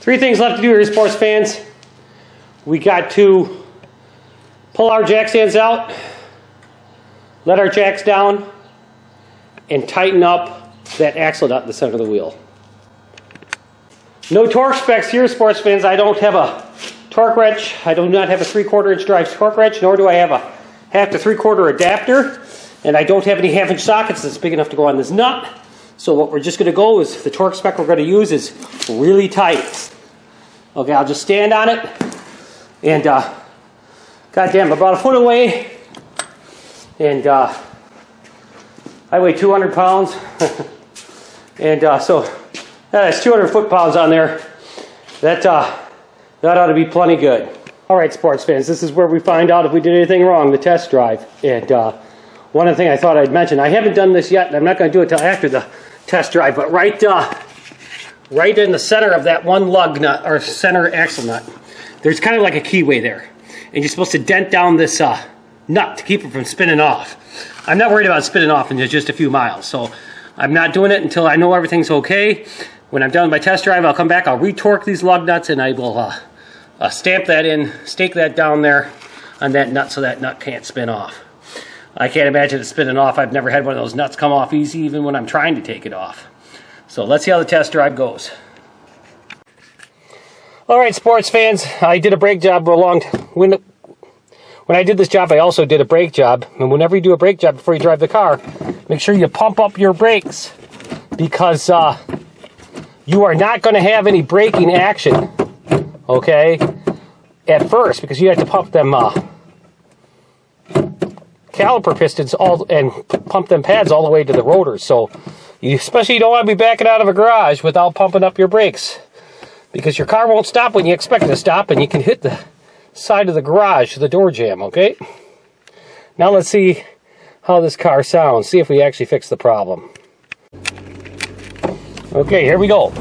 Three things left to do here, sports fans. We got to pull our jack stands out, let our jacks down, and tighten up that axle nut in the center of the wheel. No torque specs here, sports fans. I don't have a torque wrench. I do not have a 3/4 inch drive torque wrench, nor do I have a 1/2 to 3/4 adapter. And I don't have any 1/2 inch sockets that's big enough to go on this nut. So what we're just going to go is, the torque spec we're going to use is really tight. Okay, I'll just stand on it. And, goddamn, about a foot away. And I weigh 200 pounds. And so that's 200 foot-pounds on there. That ought to be plenty good. All right, sports fans, this is where we find out if we did anything wrong, the test drive. And one other thing I thought I'd mention, I haven't done this yet, and I'm not going to do it until after the test drive, but right in the center of that one lug nut, or center axle nut, there's kind of like a keyway there. And you're supposed to dent down this nut to keep it from spinning off. I'm not worried about spinning off in just a few miles, so I'm not doing it until I know everything's okay. When I'm done with my test drive, I'll come back, I'll retorque these lug nuts, and I will stamp that in, stake that down there on that nut so that nut can't spin off. I can't imagine it spinning off. I've never had one of those nuts come off easy, even when I'm trying to take it off. So let's see how the test drive goes. All right, sports fans, I did a brake job when I did this job, I also did a brake job. And whenever you do a brake job before you drive the car, make sure you pump up your brakes, because you are not going to have any braking action, okay, at first, because you have to pump them caliper pistons and pump them pads all the way to the rotors. So you especially don't want to be backing out of a garage without pumping up your brakes, because your car won't stop when you expect it to stop, and you can hit the side of the garage, the door jamb, okay? Now let's see how this car sounds, see if we actually fix the problem. Okay, here we go.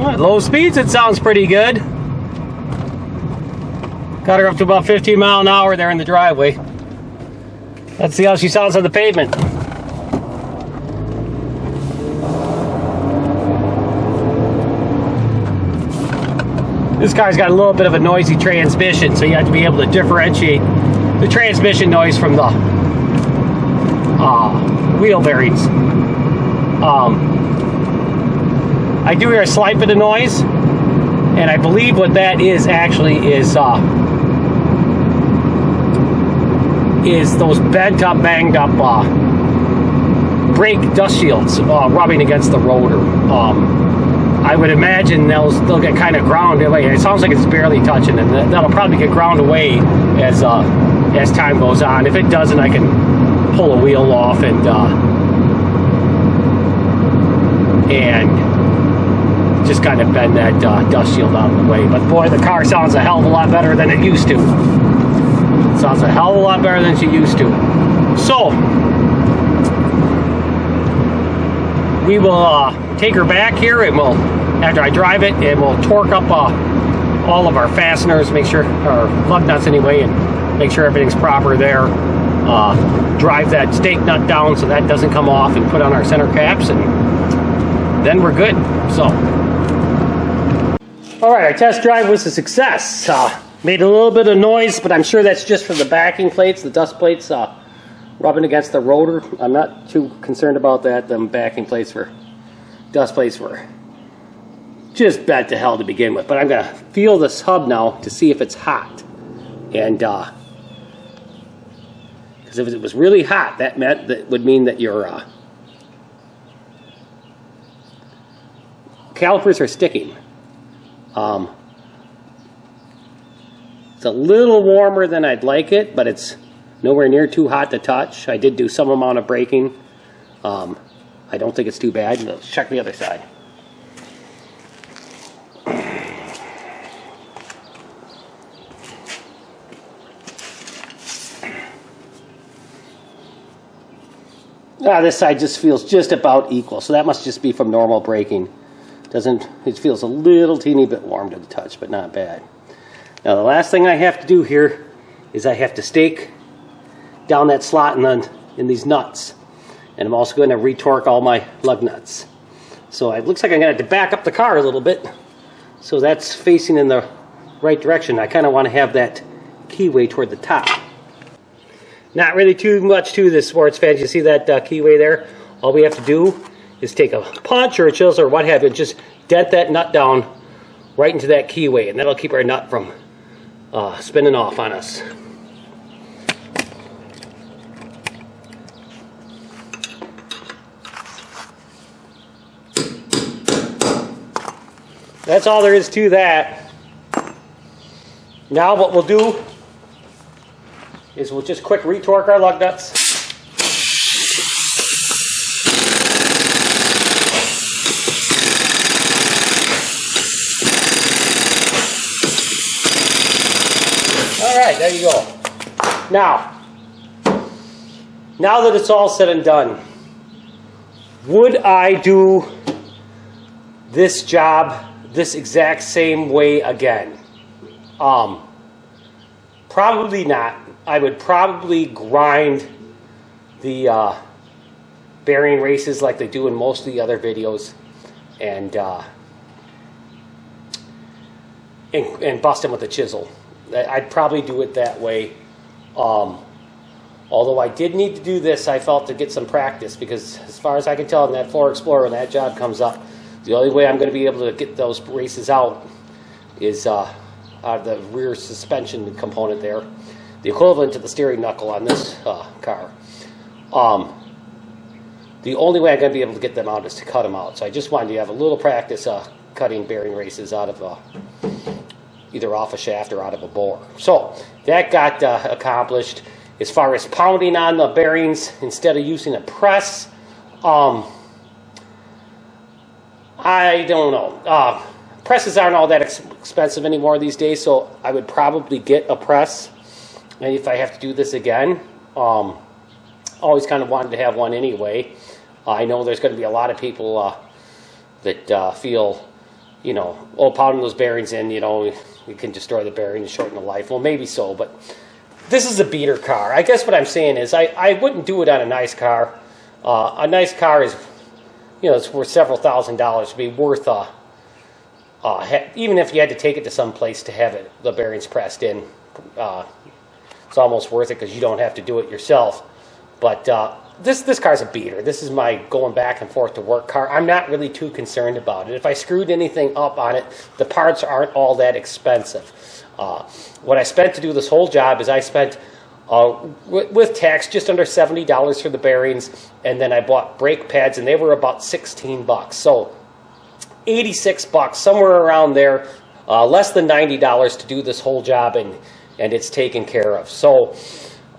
At low speeds, it sounds pretty good. Got her up to about 15 miles an hour there in the driveway. Let's see how she sounds on the pavement. This car's got a little bit of a noisy transmission, so you have to be able to differentiate the transmission noise from the wheel bearings. I do hear a slight bit of noise, and I believe what that is actually is those bent up, banged up brake dust shields rubbing against the rotor. I would imagine they'll get kind of ground away. It sounds like it's barely touching, and that'll probably get ground away as time goes on. If it doesn't, I can pull a wheel off and just kind of bend that dust shield out of the way. But boy, the car sounds a hell of a lot better than it used to. It sounds a hell of a lot better than she used to. So we will take her back here, and we'll, after I drive it, and we'll torque up all of our fasteners, make sure, our lug nuts anyway, and make sure everything's proper there. Drive that stake nut down so that doesn't come off, and put on our center caps, and then we're good. So, all right, our test drive was a success. Made a little bit of noise, but I'm sure that's just from the backing plates, the dust plates rubbing against the rotor. I'm not too concerned about that. Them backing plates for dust plates were just bad to hell to begin with. But I'm gonna feel this hub now to see if it's hot, and because if it was really hot, that would mean that your calipers are sticking. It's a little warmer than I'd like it, but it's nowhere near too hot to touch. I did do some amount of braking. I don't think it's too bad. Let's check the other side. This side just feels just about equal, so that must just be from normal braking. It feels a little teeny bit warm to the touch, but not bad. Now the last thing I have to do here is I have to stake down that slot in these nuts. And I'm also going to retorque all my lug nuts. So it looks like I'm going to have to back up the car a little bit. So that's facing in the right direction. I kind of want to have that keyway toward the top. Not really too much to this, sports fans. You see that keyway there? All we have to do is take a punch or a chisel or what have you, and just dent that nut down right into that keyway, and that'll keep our nut from spinning off on us. That's all there is to that. Now what we'll do is we'll just quick retorque our lug nuts. Alright, there you go. Now that it's all said and done, would I do this job this exact same way again? Probably not. I would probably grind the bearing races like they do in most of the other videos and bust them with a chisel. I'd probably do it that way. Although I did need to do this, I felt, to get some practice, because as far as I can tell in that 4 Explorer, when that job comes up, the only way I'm going to be able to get those races out is out of the rear suspension component there, the equivalent to the steering knuckle on this car. The only way I'm going to be able to get them out is to cut them out. So I just wanted to have a little practice cutting bearing races out of either off a shaft or out of a bore. So that got accomplished. As far as pounding on the bearings instead of using a press, I don't know. Presses aren't all that expensive anymore these days, so I would probably get a press. And if I have to do this again, always kind of wanted to have one anyway. I know there's going to be a lot of people that feel, you know, oh, pounding those bearings in, you know, you can destroy the bearing and shorten the life. Well, maybe so, but this is a beater car. I guess what I'm saying is I wouldn't do it on a nice car. A nice car is, you know, it's worth several $1,000s to be worth, even if you had to take it to some place to have it, the bearings pressed in, it's almost worth it because you don't have to do it yourself. But this car's a beater. This is my going back and forth to work car. I'm not really too concerned about it. If I screwed anything up on it, the parts aren't all that expensive. What I spent to do this whole job is I spent, with tax, just under $70 for the bearings, and then I bought brake pads, and they were about $16. So $86, somewhere around there, less than $90 to do this whole job, and it's taken care of. So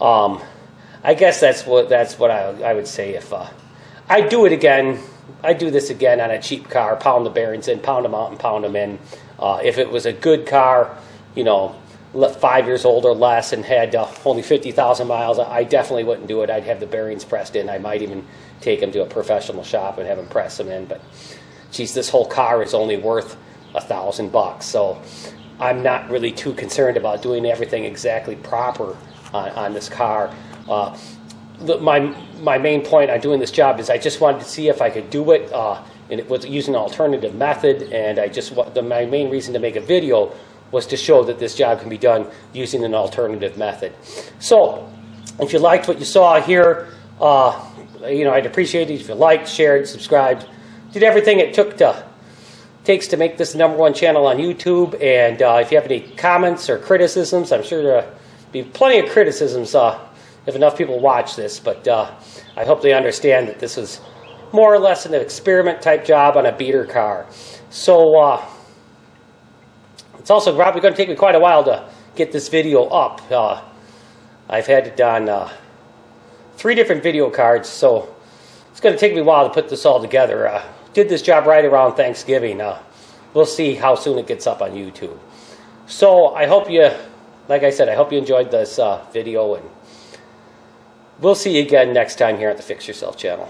I guess that's what I would say if I do it again. I do this again on a cheap car, pound the bearings in, pound them out and pound them in. If it was a good car, you know, 5 years old or less and had only 50,000 miles, I definitely wouldn't do it. I'd have the bearings pressed in. I might even take them to a professional shop and have them press them in. But, geez, this whole car is only worth $1,000. So I'm not really too concerned about doing everything exactly proper on this car. My main point on doing this job is I just wanted to see if I could do it, and it was using an alternative method. And my main reason to make a video was to show that this job can be done using an alternative method. So, if you liked what you saw here, you know, I'd appreciate it if you liked, shared, subscribed, did everything it takes to make this the #1 channel on YouTube. And if you have any comments or criticisms, I'm sure there'll be plenty of criticisms if enough people watch this. But I hope they understand that this is more or less an experiment type job on a beater car. So it's also probably going to take me quite a while to get this video up. I've had it on 3 different video cards, so it's going to take me a while to put this all together. Did this job right around Thanksgiving. We'll see how soon it gets up on YouTube. So I hope you, like I said, I hope you enjoyed this video, and we'll see you again next time here at the Fix Yourself channel.